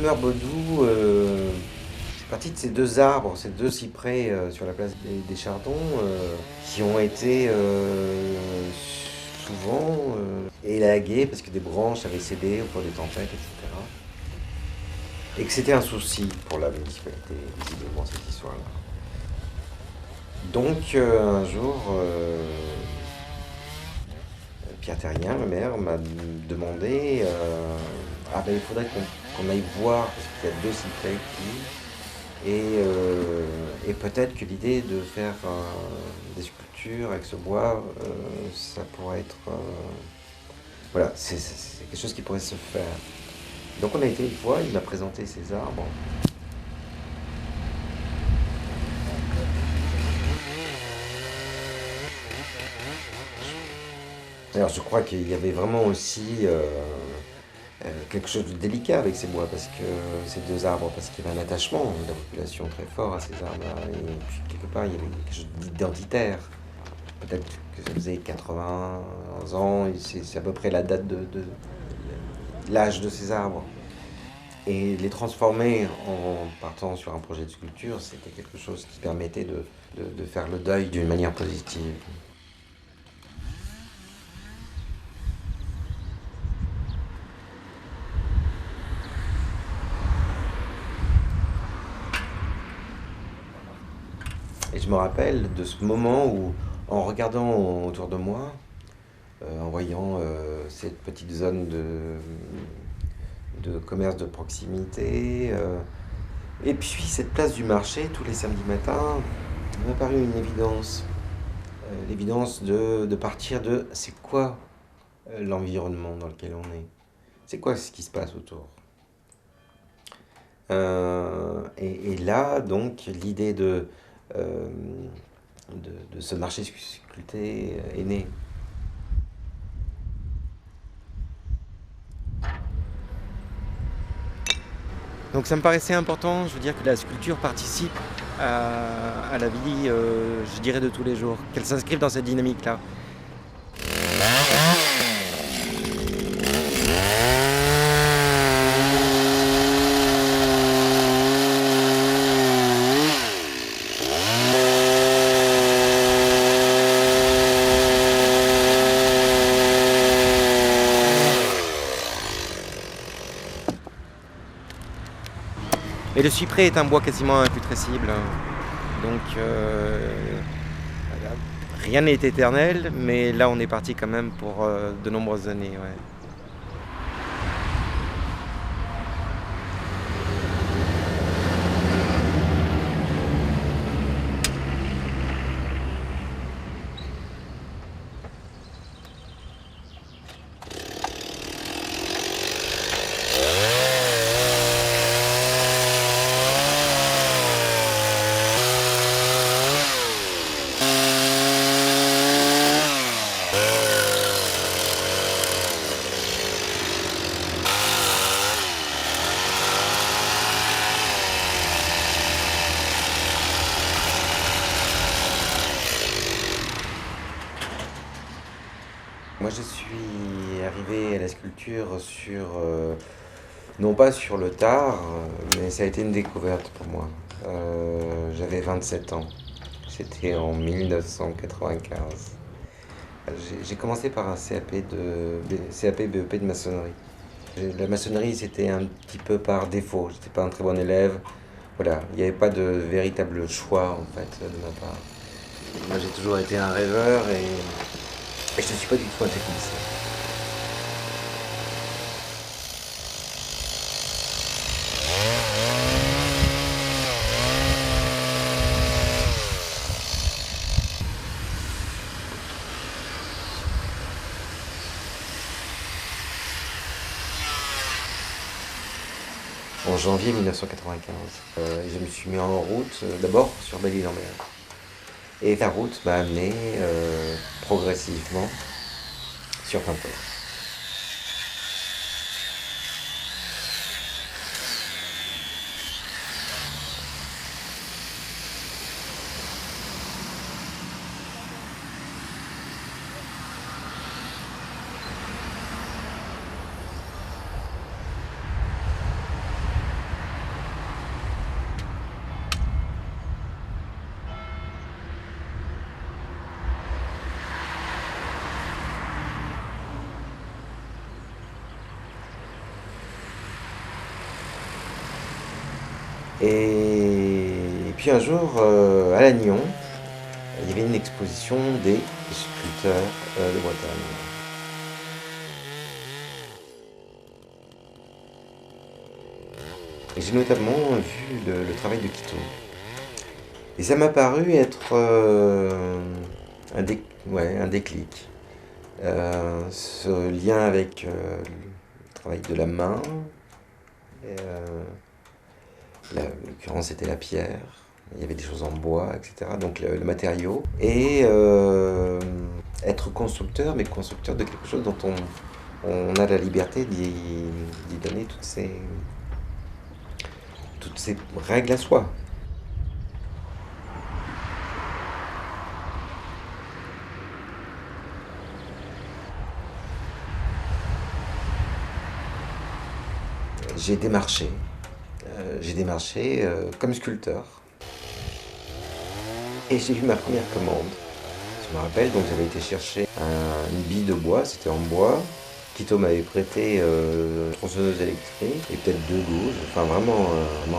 Demeure Baudou, c'est parti de ces deux arbres, ces deux cyprès sur la place des Chardons, qui ont été souvent élagués parce que des branches avaient cédé au cours des tempêtes, etc. Et que c'était un souci pour la municipalité, visiblement, cette histoire-là. Donc un jour, Pierre Terrien, le maire, m'a demandé ah ben il faudrait qu'on aille voir, parce qu'il y a deux cyprès qui. Et peut-être que l'idée de faire des sculptures avec ce bois, ça pourrait être. Voilà, c'est quelque chose qui pourrait se faire. Donc on a été une fois, il m'a présenté ces arbres. Alors je crois qu'il y avait vraiment aussi quelque chose de délicat avec ces bois, parce que ces deux arbres, parce qu'il y avait un attachement de la population très fort à ces arbres-là, et puis quelque part il y avait quelque chose d'identitaire. Peut-être que ça faisait 80 ans, et c'est à peu près la date de l'âge de ces arbres. Et les transformer en partant sur un projet de sculpture, c'était quelque chose qui permettait de faire le deuil d'une manière positive. Et je me rappelle de ce moment où, en regardant autour de moi, en voyant cette petite zone de commerce de proximité, et puis cette place du marché tous les samedis matins, il m'a paru une évidence. L'évidence de partir de c'est quoi l'environnement dans lequel on est. C'est quoi ce qui se passe autour. Et là, donc, l'idée euh, de ce marché sculpté est née. Donc ça me paraissait important, je veux dire que la sculpture participe à la vie, je dirais, de tous les jours, qu'elle s'inscrive dans cette dynamique-là. Et le cyprès est un bois quasiment imputrescible, donc rien n'est éternel, mais là on est parti quand même pour de nombreuses années. Ouais. Moi je suis arrivé à la sculpture non pas sur le tard, mais ça a été une découverte pour moi. J'avais 27 ans, c'était en 1995. J'ai commencé par un CAP BEP de maçonnerie. La maçonnerie, c'était un petit peu par défaut. J'étais pas un très bon élève. Voilà, il n'y avait pas de véritable choix en fait de ma part. Moi, j'ai toujours été un rêveur et je ne suis pas du tout un technicien. En janvier 1995. Je me suis mis en route, d'abord sur Belle-Île-en-Mer. Et la route m'a amené progressivement sur Paimpol. Et puis un jour, à Lannion, il y avait une exposition des sculpteurs de Bretagne. Et j'ai notamment vu le travail de Quito. Et ça m'a paru être un déclic. Ce lien avec le travail de la main, en l'occurrence c'était la pierre, il y avait des choses en bois, etc. Donc le matériau. Et être constructeur, mais constructeur de quelque chose dont on a la liberté d'y donner toutes ces règles à soi. J'ai démarché. Comme sculpteur. Et j'ai eu ma première commande. Je me rappelle, donc j'avais été chercher une bille de bois, c'était en bois. Quito m'avait prêté une tronçonneuse électrique et peut-être deux gouges, enfin vraiment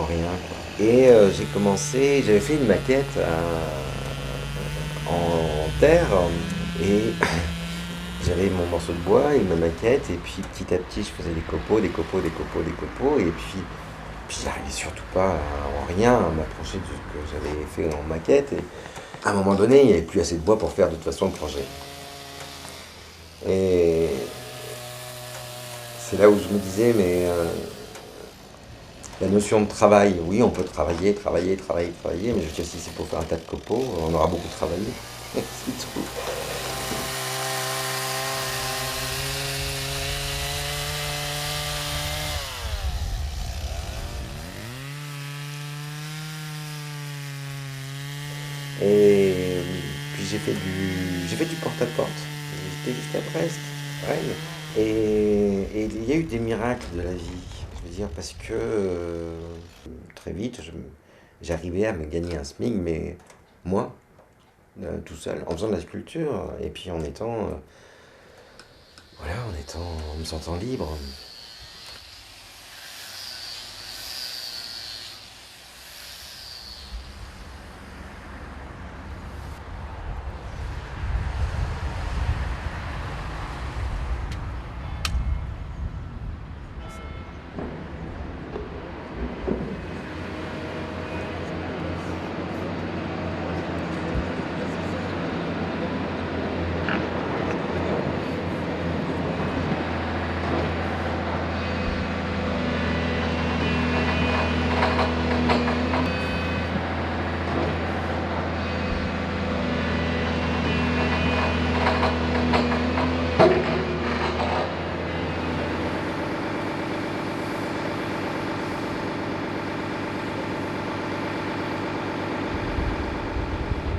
rien, quoi. Et j'ai commencé, j'avais fait une maquette en terre et j'avais mon morceau de bois et ma maquette et puis petit à petit je faisais des copeaux, et puis j'arrivais surtout pas en rien à m'approcher de ce que j'avais fait en maquette. Et à un moment donné, il n'y avait plus assez de bois pour faire de toute façon le projet. Et c'est là où je me disais, mais la notion de travail, oui, on peut travailler, mais je veux dire, si c'est pour faire un tas de copeaux, on aura beaucoup travaillé. C'est tout. Et puis j'ai fait du porte-à-porte. J'étais jusqu'à Brest, Rennes. Et il y a eu des miracles de la vie. Je veux dire, parce que très vite, j'arrivais à me gagner un SMIC, mais moi, tout seul, en faisant de la sculpture, et puis en me sentant libre.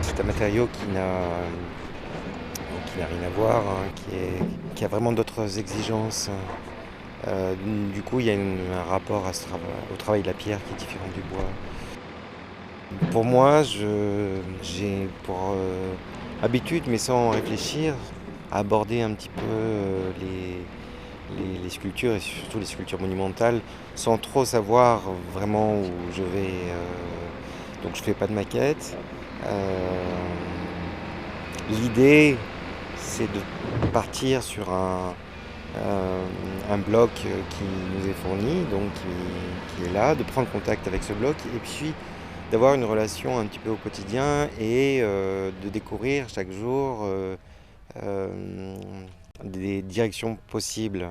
C'est un matériau qui n'a rien à voir, hein, qui a vraiment d'autres exigences. Euh, du coup, il y a un rapport au travail de la pierre qui est différent du bois. Pour moi, j'ai pour habitude, mais sans réfléchir, à aborder un petit peu les sculptures, et surtout les sculptures monumentales, sans trop savoir vraiment où je vais. Donc je fais pas de maquette. L'idée, c'est de partir sur un bloc qui nous est fourni, donc qui est là, de prendre contact avec ce bloc, et puis d'avoir une relation un petit peu au quotidien et de découvrir chaque jour euh, des directions possibles.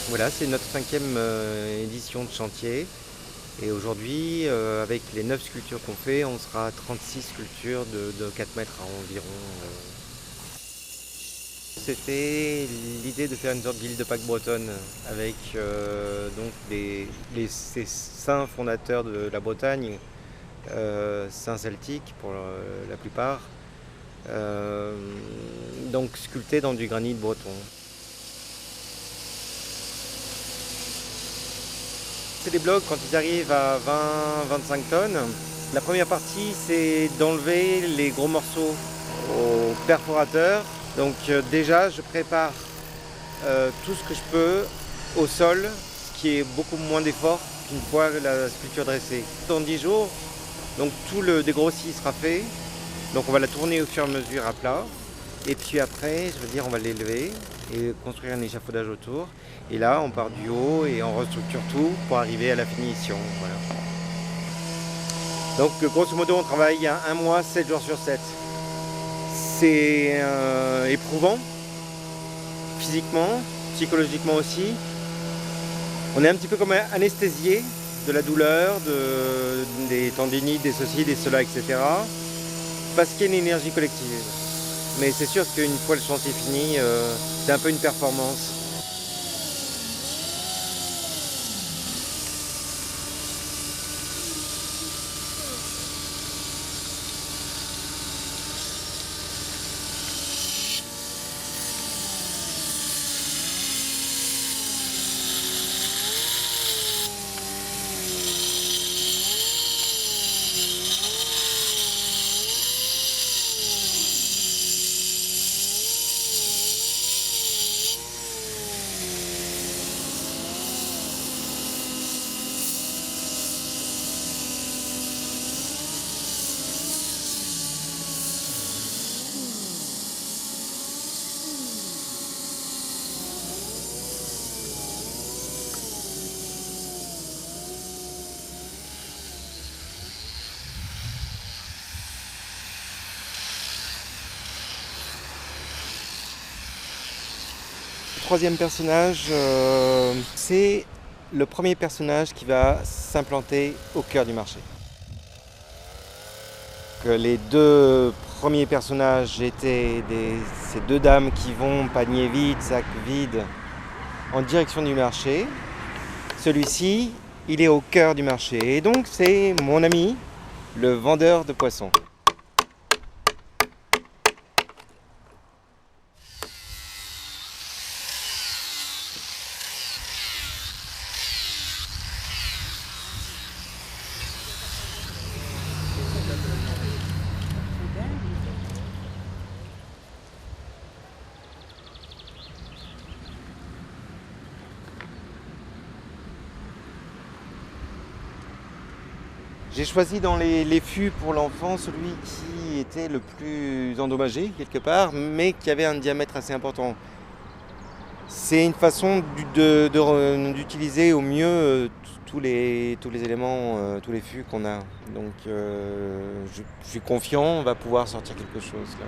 Voilà, c'est notre cinquième édition de chantier. Et aujourd'hui, avec les 9 sculptures qu'on fait, on sera à 36 sculptures de 4 mètres à environ. C'était l'idée de faire une sorte d'île de Pâques bretonne avec donc ces saints fondateurs de la Bretagne, saints celtiques pour la plupart, donc sculptés dans du granit breton. C'est des blocs quand ils arrivent à 20-25 tonnes. La première partie, c'est d'enlever les gros morceaux au perforateur. Donc déjà, je prépare tout ce que je peux au sol, ce qui est beaucoup moins d'effort qu'une fois la sculpture dressée. Dans 10 jours, donc tout le dégrossi sera fait. Donc on va la tourner au fur et à mesure à plat. Et puis après, je veux dire, on va l'élever et construire un échafaudage autour. Et là, on part du haut et on restructure tout pour arriver à la finition. Voilà. Donc grosso modo, on travaille un mois, 7 jours sur 7. C'est éprouvant, physiquement, psychologiquement aussi. On est un petit peu comme anesthésié de la douleur, des tendinites, des ceci, des cela, etc. Parce qu'il y a une énergie collective. Mais c'est sûr qu'une fois le chantier fini, c'est un peu une performance. Le troisième personnage, c'est le premier personnage qui va s'implanter au cœur du marché. Les deux premiers personnages étaient ces deux dames qui vont panier vide, sac vide, en direction du marché. Celui-ci, il est au cœur du marché. Et donc c'est mon ami, le vendeur de poissons. J'ai choisi dans les fûts pour l'enfant celui qui était le plus endommagé quelque part, mais qui avait un diamètre assez important. C'est une façon d'utiliser au mieux tous les éléments, tous les fûts qu'on a. Donc je suis confiant, on va pouvoir sortir quelque chose là.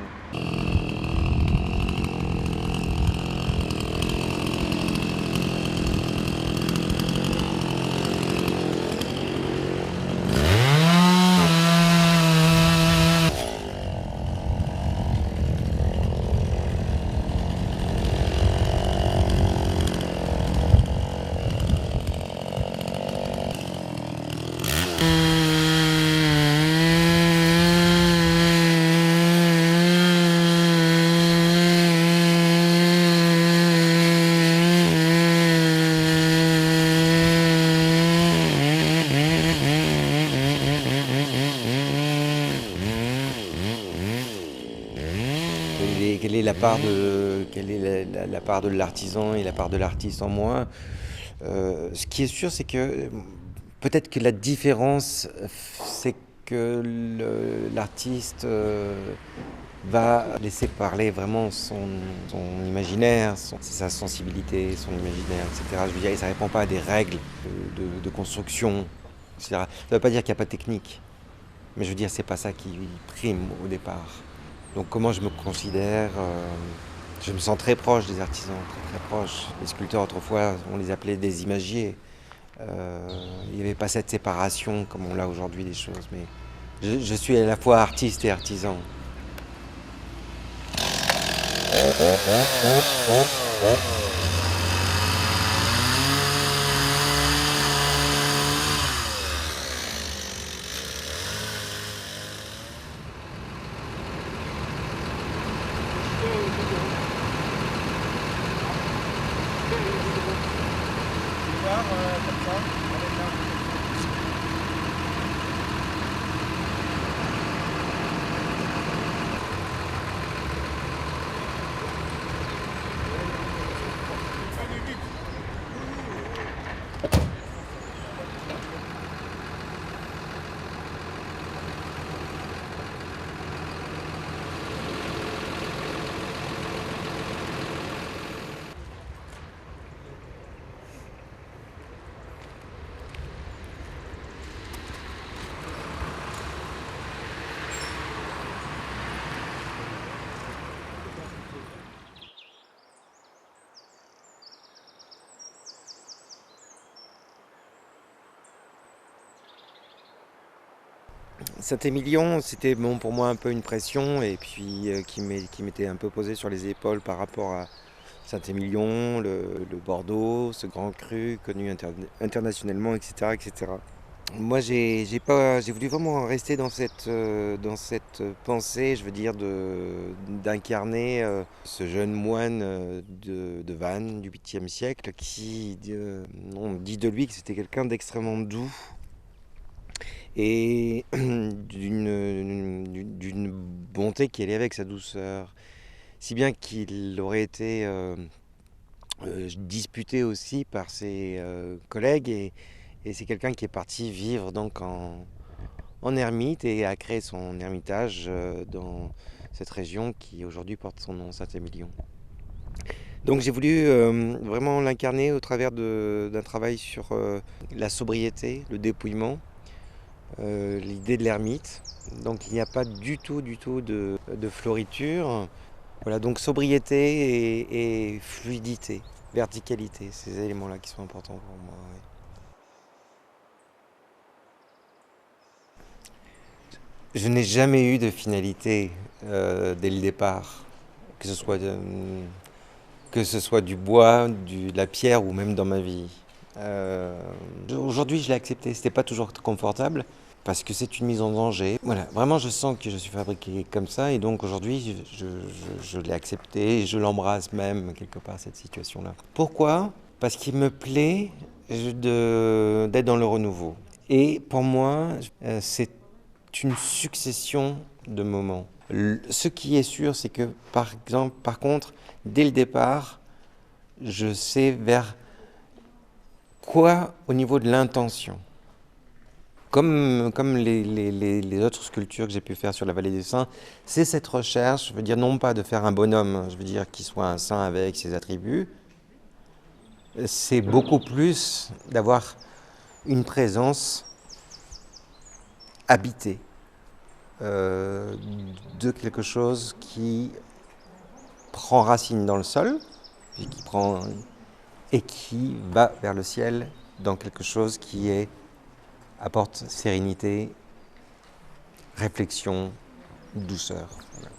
Quelle est la part de l'artisan et la part de l'artiste en moi. Ce qui est sûr, c'est que peut-être que la différence, c'est que l'artiste va laisser parler vraiment son imaginaire, sa sensibilité, son imaginaire, etc. Je veux dire, ça ne répond pas à des règles de construction, etc. Ça ne veut pas dire qu'il n'y a pas de technique, mais je veux dire, c'est pas ça qui prime au départ. Donc comment je me considère je me sens très proche des artisans, très très proche. Les sculpteurs autrefois, on les appelait des imagiers. Il y n'y avait pas cette séparation comme on l'a aujourd'hui des choses. Mais je suis à la fois artiste et artisan. Saint-Émilion, c'était bon, pour moi un peu une pression et puis qui m'était un peu posée sur les épaules par rapport à Saint-Émilion, le Bordeaux, ce grand cru connu internationalement, etc., etc. Moi, j'ai voulu vraiment rester dans cette pensée, je veux dire, d'incarner ce jeune moine de Vannes du 8e siècle qui, on dit de lui que c'était quelqu'un d'extrêmement doux et d'une bonté qui allait avec sa douceur, si bien qu'il aurait été disputé aussi par ses collègues et c'est quelqu'un qui est parti vivre donc en ermite et a créé son ermitage dans cette région qui aujourd'hui porte son nom, Saint-Émilion. Donc j'ai voulu vraiment l'incarner au travers d'un travail sur la sobriété, le dépouillement, l'idée de l'ermite. Donc il n'y a pas du tout de floriture. Voilà, donc sobriété et fluidité, verticalité, ces éléments-là qui sont importants pour moi. Ouais. Je n'ai jamais eu de finalité dès le départ, que que ce soit du bois, de la pierre ou même dans ma vie. Aujourd'hui, je l'ai accepté. C'était pas toujours confortable parce que c'est une mise en danger. Voilà, vraiment, je sens que je suis fabriqué comme ça et donc aujourd'hui, je l'ai accepté et je l'embrasse même quelque part cette situation-là. Pourquoi? Parce qu'il me plaît d'être dans le renouveau. Et pour moi, c'est une succession de moments. Ce qui est sûr, c'est que par exemple, par contre, dès le départ, je sais vers quoi au niveau de l'intention. Comme les autres sculptures que j'ai pu faire sur la vallée des saints, c'est cette recherche, je veux dire non pas de faire un bonhomme, je veux dire qu'il soit un saint avec ses attributs, c'est beaucoup plus d'avoir une présence habitée de quelque chose qui prend racine dans le sol et qui va vers le ciel dans quelque chose qui apporte sérénité, réflexion, douceur. Voilà.